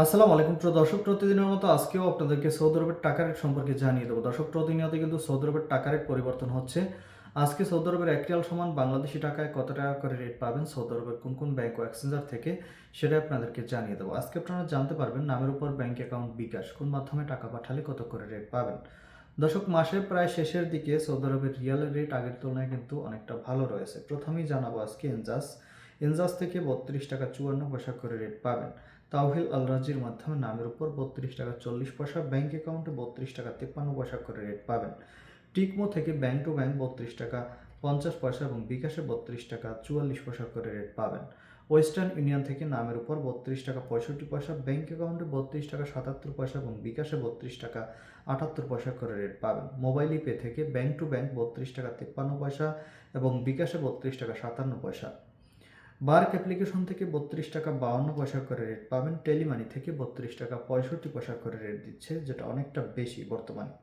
আসসালামু আলাইকুম প্রিয় দর্শক, প্রতিদিনের মতো আজকেও আপনাদেরকে সৌদি আরবের টাকা রেট সম্পর্কে জানিয়ে দেবো। দর্শক, প্রতিনিয়ত কিন্তু সৌদি আরবের টাকা রেট পরিবর্তন হচ্ছে। আজকে সৌদি আরবের 1 রিয়াল সমান বাংলাদেশি টাকায় কত টাকা করে রেট পাবেন সৌদি আরবের কোন কোন ব্যাংক ও এক্সচেঞ্জার থেকে, সেটা আপনাদেরকে জানিয়ে দেবো। আজকে আপনারা জানতে পারবেন নামের উপর ব্যাংক অ্যাকাউন্ট বিকাশ কোন মাধ্যমে টাকা পাঠালে কত করে রেট পাবেন। দর্শক, মাসের প্রায় শেষের দিকে সৌদি আরবের রিয়ালের রেট আগের তুলনায় কিন্তু অনেকটা ভালো রয়েছে। প্রথমেই জানাবো আজকে এনজাস থেকে 32 টাকা 54 পয়সা করে রেট পাবেন। তাওহিল আল রাজির মাধ্যমে নামের উপর 32 টাকা 40 পয়সা, ব্যাংক অ্যাকাউন্টে 32 টাকা 53 পয়সা করে রেট পাবেন। টিকমো থেকে ব্যাংক টু ব্যাংক 32 টাকা 50 পয়সা এবং বিকাশে 32 টাকা 44 পয়সা করে রেট পাবেন। ওয়েস্টার্ন ইউনিয়ন থেকে নামের উপর 32 টাকা 65 পয়সা, ব্যাংক অ্যাকাউন্টে 32 টাকা 77 পয়সা এবং বিকাশে 32 টাকা 78 পয়সা করে রেট পাবেন। মোবাইল পে থেকে ব্যাংক টু ব্যাংক 32 টাকা 53 পয়সা এবং বিকাশে 32 টাকা 57 পয়সা। বার্ক অ্যাপ্লিকেশন থেকে 32 টাকা 52 পয়সা করে রেট পাবেন। টেলিমানি থেকে 32 টাকা 65 পয়সা করে রেট দিচ্ছে, যেটা অনেকটা বেশি বর্তমানে।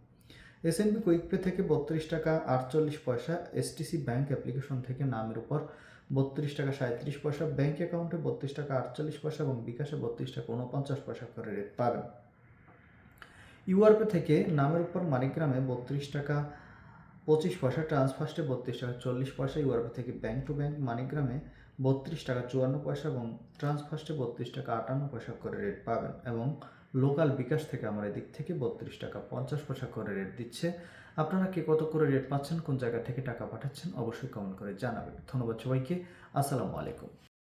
এসএনবি কুইকপে থেকে 32 টাকা 48 পয়সা, এসটিসি ব্যাংক অ্যাপ্লিকেশন থেকে নামের উপর 32 টাকা 37 পয়সা, ব্যাংক অ্যাকাউন্টে 32 টাকা 48 পয়সা এবং বিকাশে 32 টাকা 49 পয়সা করে রেট পাবেন। ইউআরপে থেকে নামের উপর মানিগ্রামে 32 টাকা 25 পয়সা, ট্রান্সফার্স্টে 32 টাকা 40 পয়সা, ইউআরপে থেকে ব্যাংক টু ব্যাংক মানিগ্রামে 32 টাকা 54 পয়সা এবং ট্রান্সফার্স্টে 32 টাকা 58 পয়সা করে রেট পাবেন। এবং লোকাল বিকাশ থেকে আমার এদিক থেকে 32 টাকা 50 পয়সা করে রেট দিচ্ছে। আপনারা কে কত করে রেট পাচ্ছেন, কোন জায়গা থেকে টাকা পাঠাচ্ছেন, অবশ্যই কমেন্ট করে জানাবেন। ধন্যবাদ সবাইকে। আসসালামু আলাইকুম।